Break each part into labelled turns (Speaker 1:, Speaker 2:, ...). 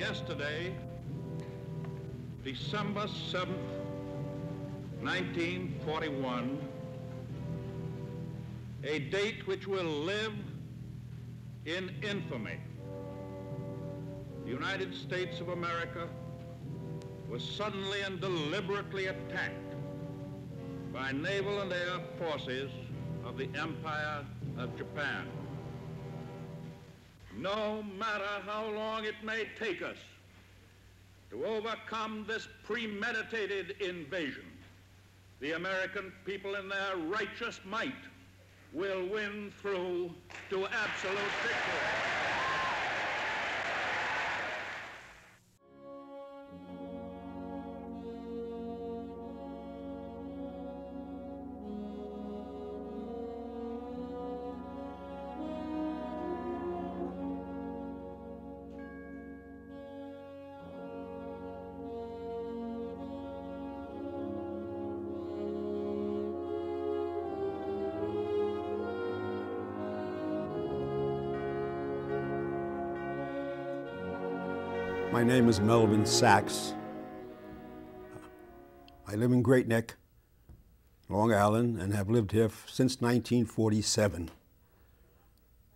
Speaker 1: Yesterday, December 7th, 1941, a date which will live in infamy. The United States of America was suddenly and deliberately attacked by naval and air forces of the Empire of Japan. No matter how long it may take us to overcome this premeditated invasion, the American people in their righteous might will win through to absolute victory.
Speaker 2: My name is Melvin Sachs. I live in Great Neck, Long Island, and have lived here since 1947.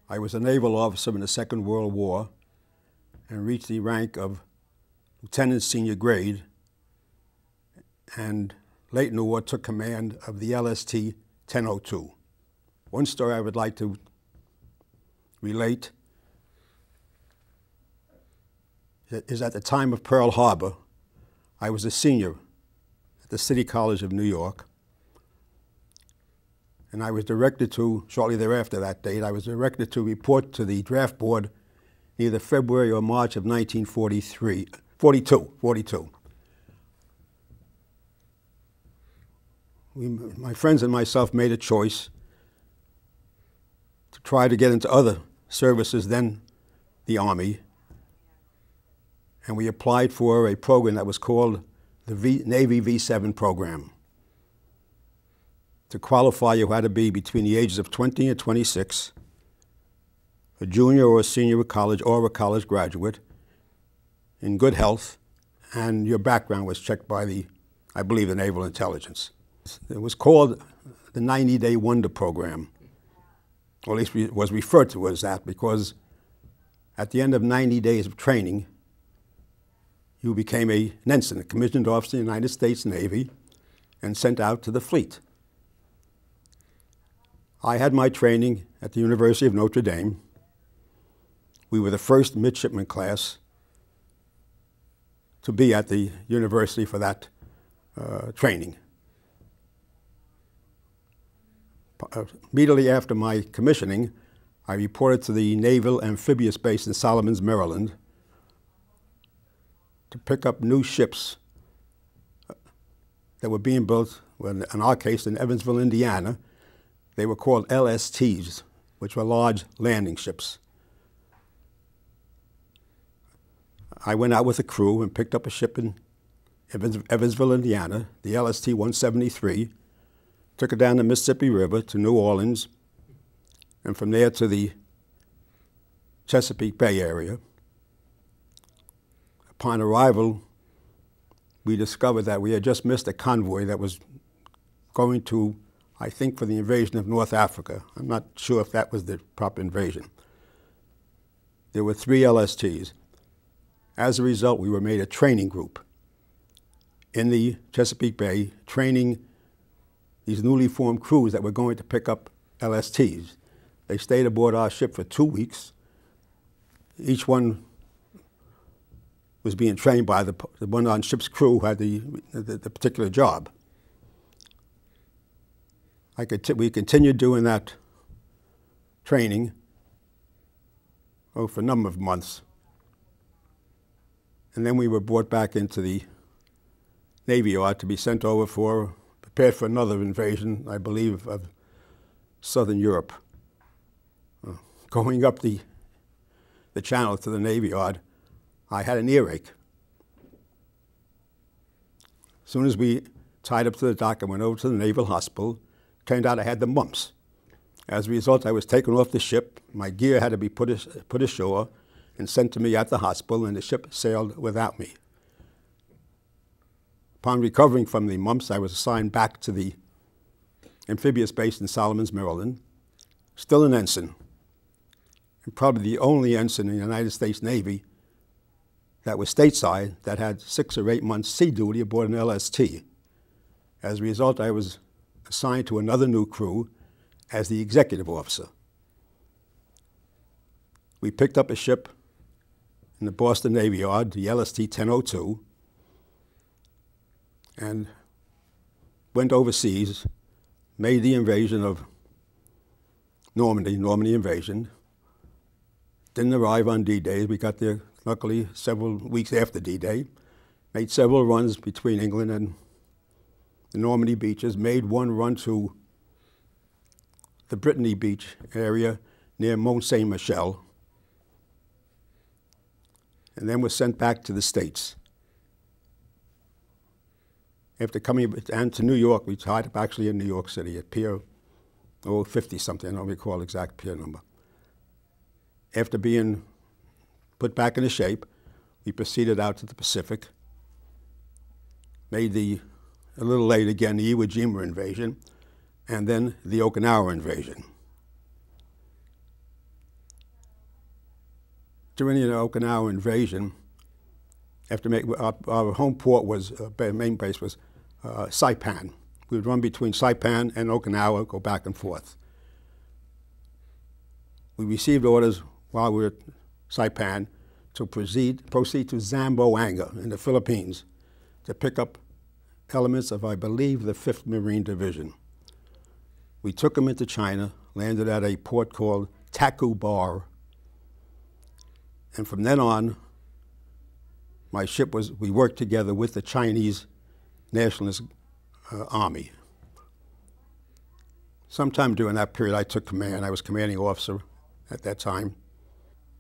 Speaker 2: I was a naval officer in the Second World War and reached the rank of lieutenant senior grade, and late in the war took command of the LST 1002. One story I would like to relate is at the time of Pearl Harbor, I was a senior at the City College of New York, and I was directed to, shortly thereafter that date, I was directed to report to the draft board either February or March of 1942. My friends and myself made a choice to try to get into other services than the Army, and we applied for a program that was called the Navy V7 program. To qualify, you had to be between the ages of 20 and 26, a junior or a senior at college or a college graduate, in good health, and your background was checked by I believe, the Naval Intelligence. It was called the 90-Day Wonder Program, or at least it was referred to as that, because at the end of 90 days of training, you became an ensign, a commissioned officer in the United States Navy, and sent out to the fleet. I had my training at the University of Notre Dame. We were the first midshipman class to be at the university for that training. Immediately after my commissioning, I reported to the Naval Amphibious Base in Solomons, Maryland, to pick up new ships that were being built, well, in our case, in Evansville, Indiana. They were called LSTs, which were large landing ships. I went out with a crew and picked up a ship in Evansville, Indiana, the LST 173, took it down the Mississippi River to New Orleans, and from there to the Chesapeake Bay area. Upon arrival, we discovered that we had just missed a convoy that was going to, I think, for the invasion of North Africa. I'm not sure if that was the proper invasion. There were 3 LSTs. As a result, we were made a training group in the Chesapeake Bay, training these newly formed crews that were going to pick up LSTs. They stayed aboard our ship for 2 weeks. Each one was being trained by the one on ship's crew who had the particular job. We continued doing that training for a number of months. And then we were brought back into the Navy Yard to be sent over prepared for another invasion, I believe, of Southern Europe. Going up the channel to the Navy Yard, I had an earache. As soon as we tied up to the dock and went over to the Naval Hospital, turned out I had the mumps. As a result, I was taken off the ship. My gear had to be put ashore, and sent to me at the hospital, and the ship sailed without me. Upon recovering from the mumps, I was assigned back to the amphibious base in Solomons, Maryland, still an ensign, and probably the only ensign in the United States Navy that was stateside that had 6 or 8 months sea duty aboard an LST. As a result, I was assigned to another new crew as the executive officer. We picked up a ship in the Boston Navy Yard, the LST 1002, and went overseas, made the invasion of Normandy invasion. Didn't arrive on D-Day. We got there, luckily, several weeks after D-Day. Made several runs between England and the Normandy beaches. Made one run to the Brittany Beach area near Mont Saint-Michel, and then was sent back to the States. After coming and to New York, we tied up actually in New York City at Pier 50-something, I don't recall the exact pier number. After being put back into shape, we proceeded out to the Pacific, made a little late again, the Iwo Jima invasion, and then the Okinawa invasion. During the Okinawa invasion, after our home port was, main base was Saipan. We would run between Saipan and Okinawa, go back and forth. We received orders while we were at Saipan to proceed to Zamboanga in the Philippines to pick up elements of, I believe, the 5th Marine Division. We took them into China, landed at a port called Tacubaya, and from then on, we worked together with the Chinese Nationalist Army. Sometime during that period, I took command. I was commanding officer at that time.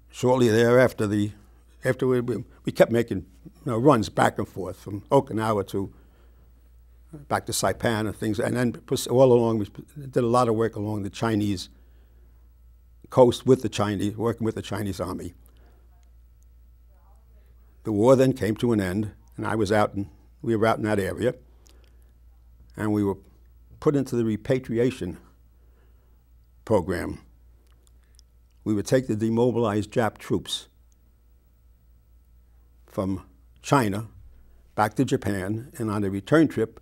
Speaker 2: Shortly thereafter, we kept making runs back and forth from Okinawa to back to Saipan and things, and then all along we did a lot of work along the Chinese coast with the Chinese, working with the Chinese Army. The war then came to an end, and we were out in that area, and we were put into the repatriation program. We would take the demobilized Jap troops from China back to Japan, and on the return trip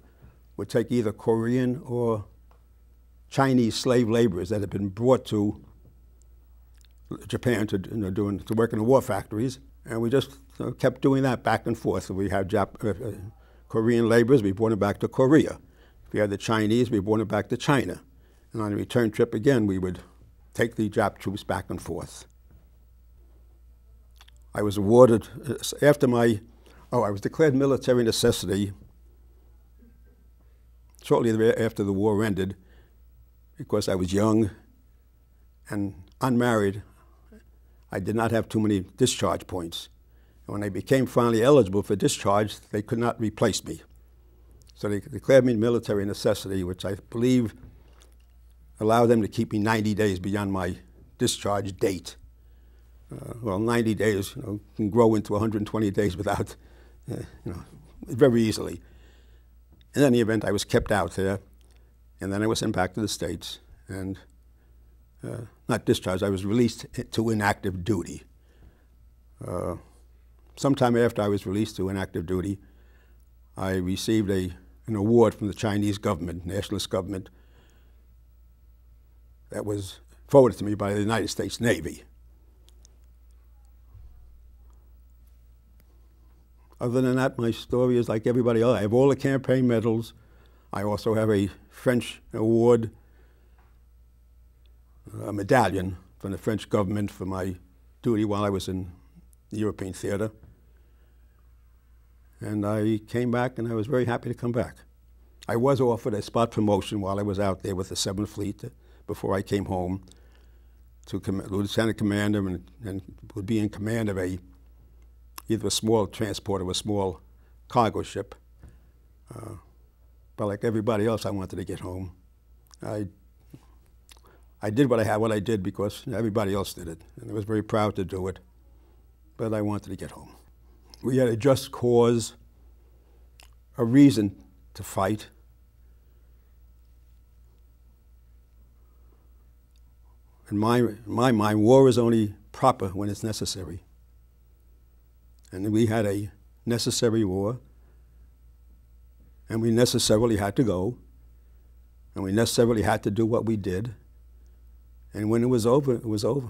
Speaker 2: would take either Korean or Chinese slave laborers that had been brought to Japan to work in the war factories, and we just kept doing that back and forth. So we had Korean laborers, we brought them back to Korea. If we had the Chinese, we brought them back to China. And on the return trip again, we would take the Jap troops back and forth. I was awarded, I was declared military necessity shortly after the war ended, because I was young and unmarried. I did not have too many discharge points. And when I became finally eligible for discharge, they could not replace me. So they declared me military necessity, which I believe allowed them to keep me 90 days beyond my discharge date. 90 days can grow into 120 days without, very easily. In any event, I was kept out there, and then I was sent back to the States, and not discharged, I was released to inactive duty. Sometime after I was released to inactive duty, I received an award from the Chinese government, nationalist government, that was forwarded to me by the United States Navy. Other than that, my story is like everybody else. I have all the campaign medals. I also have a French award, a medallion from the French government for my duty while I was in the European theater. And I came back, and I was very happy to come back. I was offered a spot promotion while I was out there with the 7th Fleet before I came home to lieutenant commander, and would be in command of either a small transport or a small cargo ship. But like everybody else, I wanted to get home. I did what I did because everybody else did it, and I was very proud to do it. but I wanted to get home. We had a just cause, a reason to fight. In my mind, war is only proper when it's necessary. And we had a necessary war, and we necessarily had to go, and we necessarily had to do what we did. And when it was over, it was over.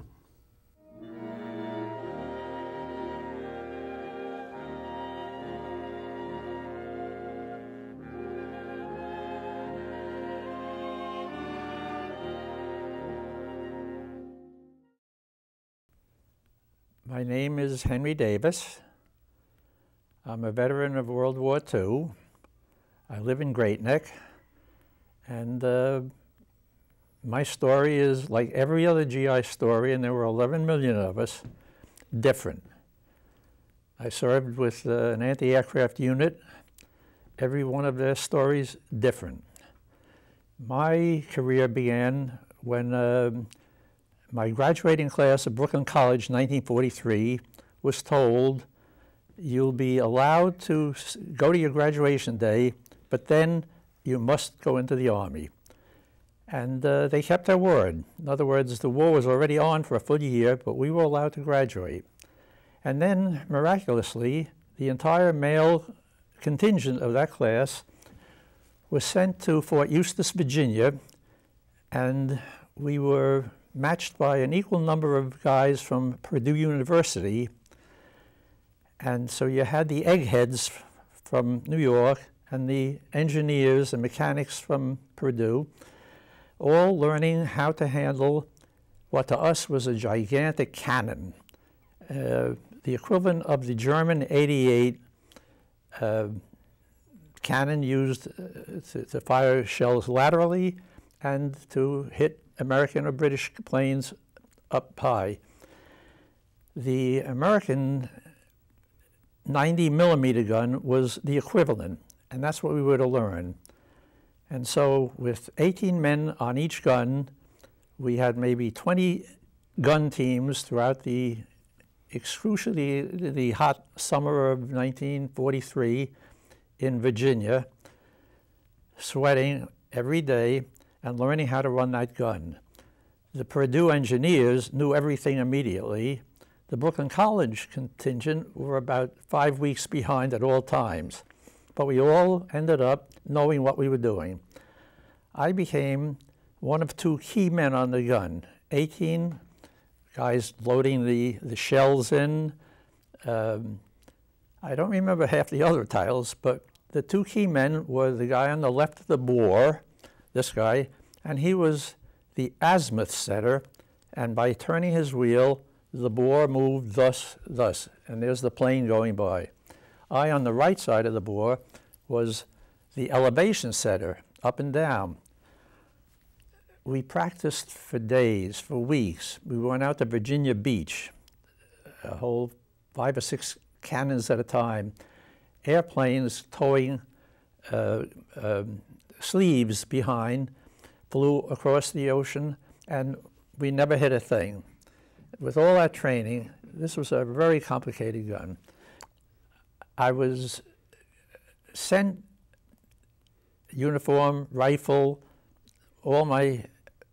Speaker 3: My name is Henry Davis. I'm a veteran of World War II. I live in Great Neck, and my story is like every other GI story, and there were 11 million of us, different. I served with an anti-aircraft unit. Every one of their stories different. My career began when my graduating class of Brooklyn College, 1943, was told, you'll be allowed to go to your graduation day, but then you must go into the Army. And they kept their word. In other words, the war was already on for a full year, but we were allowed to graduate. And then, miraculously, the entire male contingent of that class was sent to Fort Eustis, Virginia, and we were matched by an equal number of guys from Purdue University. And so you had the eggheads from New York and the engineers and mechanics from Purdue, all learning how to handle what to us was a gigantic cannon, the equivalent of the German 88 cannon used to fire shells laterally and to hit American or British planes up high. The American 90 millimeter gun was the equivalent, and that's what we were to learn. And so with 18 men on each gun, we had maybe 20 gun teams throughout the excruciatingly hot summer of 1943 in Virginia, sweating every day and learning how to run that gun. The Purdue engineers knew everything immediately. The Brooklyn College contingent were about 5 weeks behind at all times, but we all ended up knowing what we were doing. I became one of two key men on the gun, 18 guys loading the shells in. I don't remember half the other titles, but the two key men were the guy on the left of the bore, this guy, and he was the azimuth setter, and by turning his wheel, the bore moved thus, and there's the plane going by. I, on the right side of the bore, was the elevation setter, up and down. We practiced for days, for weeks. We went out to Virginia Beach, a whole 5 or 6 cannons at a time, airplanes towing sleeves behind, flew across the ocean, and we never hit a thing. With all that training, this was a very complicated gun. I was sent uniform, rifle, all my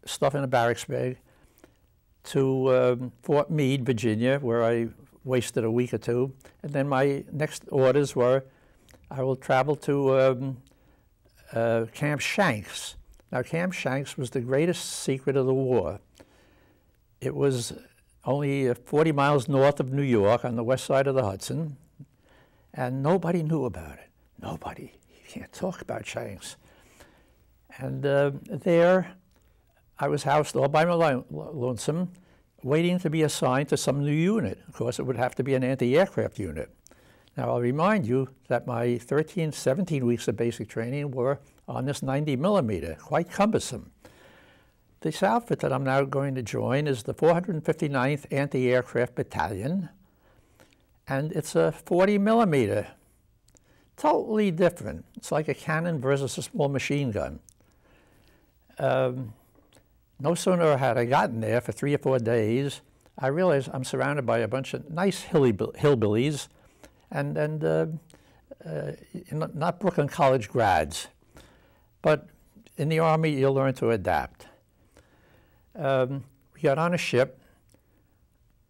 Speaker 3: stuff in a barracks bag to Fort Meade, Virginia, where I wasted a week or two. And then my next orders were, I will travel to Camp Shanks. Now, Camp Shanks was the greatest secret of the war. It was only 40 miles north of New York on the west side of the Hudson, and nobody knew about it. Nobody. You can't talk about Shanks. And there, I was housed all by my lonesome, waiting to be assigned to some new unit. Of course, it would have to be an anti-aircraft unit. Now, I'll remind you that my 13, 17 weeks of basic training were on this 90 millimeter, quite cumbersome. This outfit that I'm now going to join is the 459th Anti-Aircraft Battalion, and it's a 40 millimeter, totally different. It's like a cannon versus a small machine gun. No sooner had I gotten there for 3 or 4 days, I realize I'm surrounded by a bunch of nice hillbillies and not Brooklyn College grads. But in the Army, you learn to adapt. We got on a ship,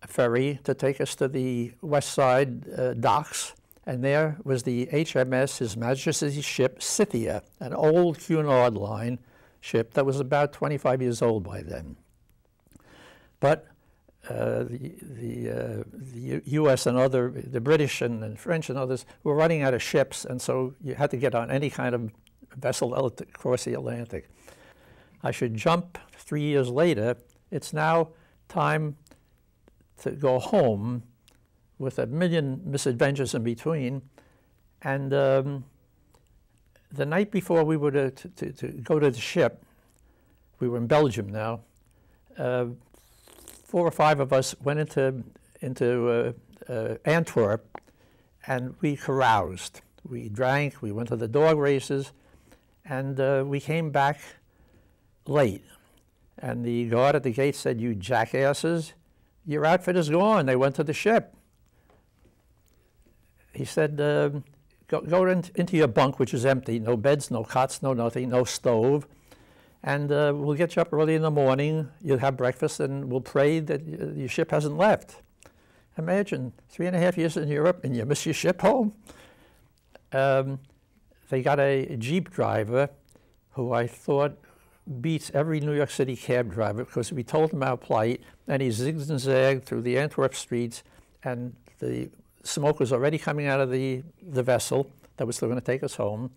Speaker 3: a ferry, to take us to the west side docks, and there was the HMS, His Majesty's ship, Scythia, an old Cunard line ship that was about 25 years old by then. But the U.S. and the British and French and others were running out of ships, and so you had to get on any kind of vessel across the Atlantic. I should jump 3 years later. It's now time to go home with a million misadventures in between. And the night before we were to go to the ship, we were in Belgium now, 4 or 5 of us went into Antwerp, and we caroused. We drank, we went to the dog races, and we came back late. And the guard at the gate said, "You jackasses, your outfit is gone. They went to the ship." He said, go into your bunk, which is empty, no beds, no cots, no nothing, no stove, and we'll get you up early in the morning, you'll have breakfast, and we'll pray that your ship hasn't left. Imagine 3.5 years in Europe and you miss your ship home. They got a Jeep driver who I thought beats every New York City cab driver, because we told him our plight, and he zigged and zagged through the Antwerp streets, and the smoke was already coming out of the vessel that was still going to take us home.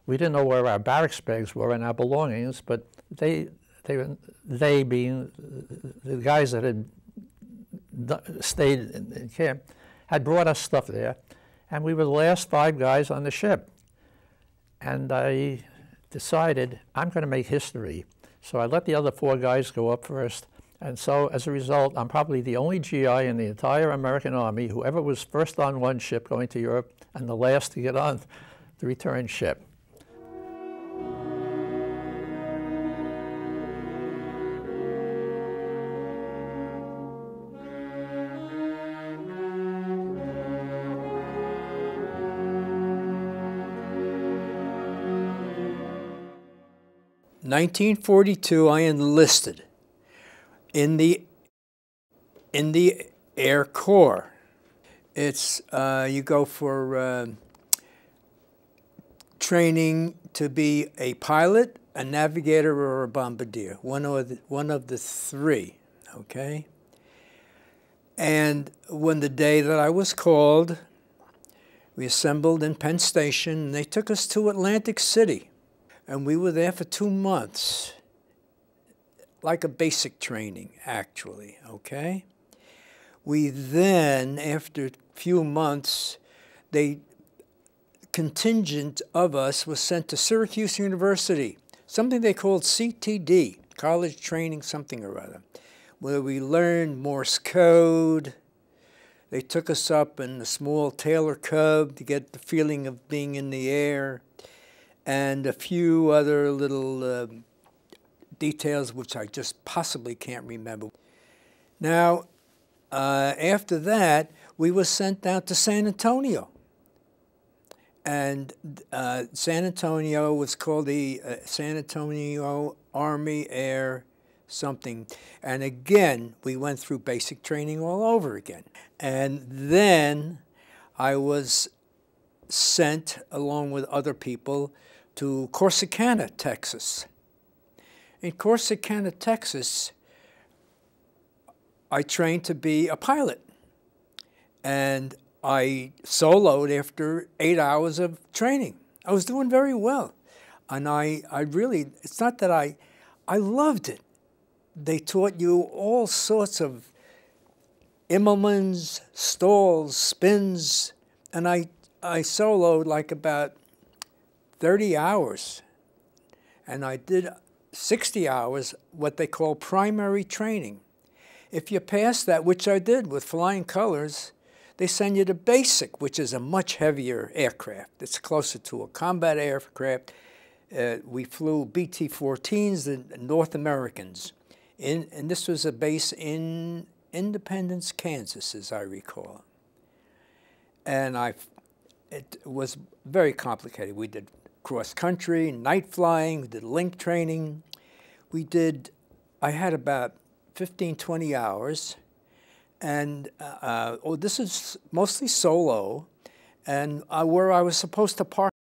Speaker 3: We didn't know where our barracks bags were and our belongings, but they being the guys that had stayed in camp, had brought us stuff there, and we were the last 5 guys on the ship. And I decided I'm going to make history. So I let the other 4 guys go up first. And so as a result, I'm probably the only GI in the entire American Army who ever was first on one ship going to Europe and the last to get on the return ship.
Speaker 4: In 1942, I enlisted in the Air Corps. It's you go for training to be a pilot, a navigator, or a bombardier. One of the 3. Okay. And when the day that I was called, we assembled in Penn Station, and they took us to Atlantic City. And we were there for 2 months, like a basic training, actually, okay? We then, after a few months, contingent of us was sent to Syracuse University, something they called CTD, College Training Something or Other, where we learned Morse code. They took us up in a small Taylor Cub to get the feeling of being in the air, and a few other little details which I just possibly can't remember. Now, after that, we were sent down to San Antonio. And San Antonio was called the San Antonio Army Air something. And again, we went through basic training all over again. And then I was sent, along with other people, to Corsicana, Texas. In Corsicana, Texas, I trained to be a pilot. And I soloed after 8 hours of training. I was doing very well. And I really, it's not that I loved it. They taught you all sorts of Immelmans, stalls, spins, and I soloed like about 30 hours, and I did 60 hours, what they call primary training. If you pass that, which I did with flying colors, they send you to basic, which is a much heavier aircraft. It's closer to a combat aircraft. We flew BT-14s, the North Americans, and this was a base in Independence, Kansas, as I recall. And it was very complicated. We did cross-country, night flying, we did link training. I had about 15, 20 hours. And this is mostly solo. And where I was supposed to park